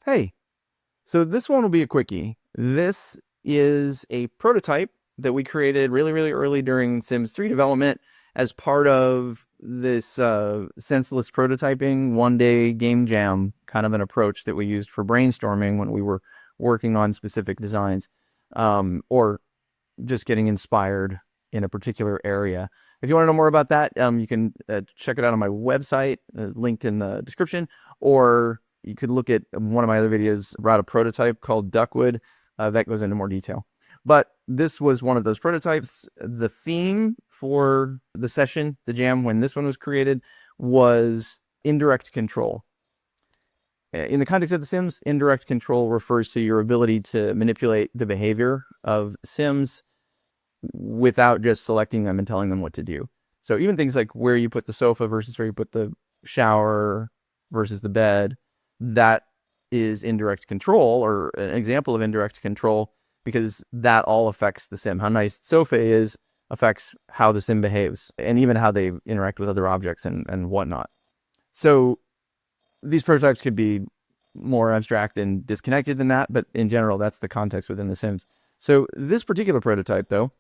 Hey, so this one will be a quickie. This is a prototype that we created really, really early during Sims 3 development as part of this senseless prototyping one-day game jam kind of an approach that we used for brainstorming when we were working on specific designs, or just getting inspired in a particular area. If you want to know more about that, you can check it out on my website, linked in the description, or you could look at one of my other videos about a prototype called Duckwood. That goes into more detail. But this was one of those prototypes. The theme for the session, the jam, when this one was created, was indirect control. In the context of The Sims, indirect control refers to your ability to manipulate the behavior of Sims without just selecting them and telling them what to do. So even things like where you put the sofa versus where you put the shower versus the bed, that is indirect control, or an example of indirect control, because that all affects the Sim. How nice the sofa is affects how the Sim behaves, and even how they interact with other objects and whatnot. So these prototypes could be more abstract and disconnected than that, but in general, that's the context within The Sims. So this particular prototype, though,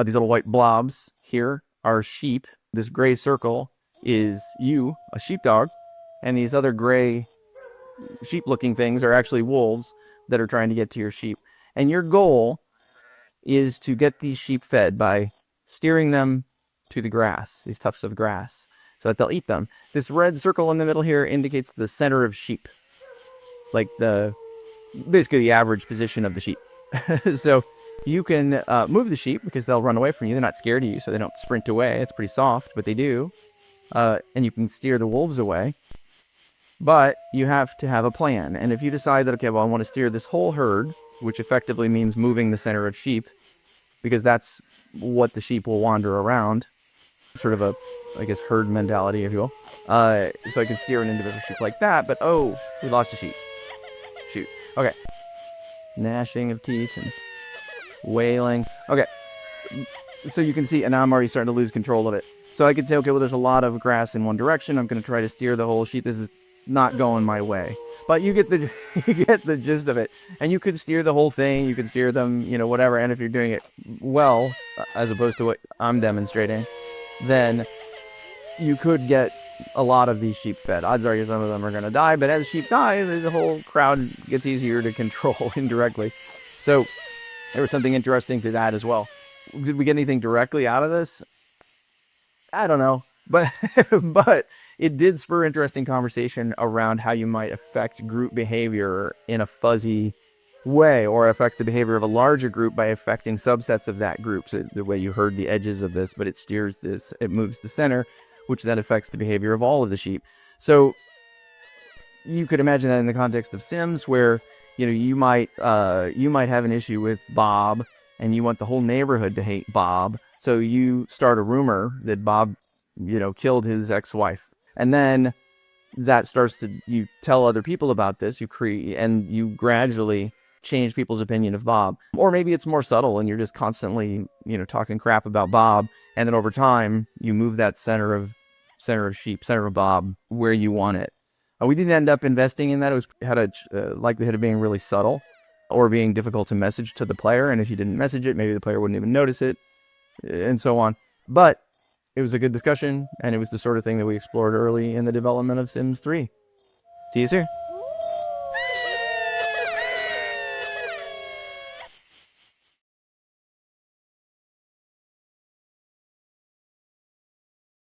these little white blobs here are sheep. This gray circle is you, a sheepdog, and these other gray sheep-looking things are actually wolves that are trying to get to your sheep. And your goal is to get these sheep fed by steering them to the grass, these tufts of grass, so that they'll eat them. This red circle in the middle here indicates the center of sheep, like basically the average position of the sheep. So you can move the sheep because they'll run away from you. They're not scared of you, so they don't sprint away. It's pretty soft, but they do. And you can steer the wolves away. But you have to have a plan. And if you decide that, okay, well, I want to steer this whole herd, which effectively means moving the center of sheep, because that's what the sheep will wander around, sort of a, I guess, herd mentality, if you will. So I can steer an individual sheep like that, but oh, we lost a sheep. Shoot. Okay. Gnashing of teeth and wailing. Okay. So you can see, and now I'm already starting to lose control of it. So I could say, okay, well, there's a lot of grass in one direction. I'm going to try to steer the whole sheep. This is not going my way. But you get the you get the gist of it. And you could steer the whole thing. You could steer them, whatever. And if you're doing it well, as opposed to what I'm demonstrating, then you could get a lot of these sheep fed. Odds are some of them are going to die, but as sheep die, the whole crowd gets easier to control indirectly. So there was something interesting to that as well. Did we get anything directly out of this? I don't know. But but it did spur interesting conversation around how you might affect group behavior in a fuzzy way, or affect the behavior of a larger group by affecting subsets of that group. So the way you heard the edges of this, but it steers this, it moves the center, which then affects the behavior of all of the sheep. So you could imagine that in the context of Sims, where you might have an issue with Bob, and you want the whole neighborhood to hate Bob. So you start a rumor that Bob, killed his ex-wife, and then that starts to, you tell other people about this, you create, and you gradually change people's opinion of Bob. Or maybe it's more subtle and you're just constantly, talking crap about Bob, and then over time you move that center of sheep, center of Bob, where you want it. We didn't end up investing in that. It had a likelihood of being really subtle or being difficult to message to the player, and if you didn't message it, maybe the player wouldn't even notice it, and so on. But it was a good discussion, and it was the sort of thing that we explored early in the development of Sims 3. See you soon.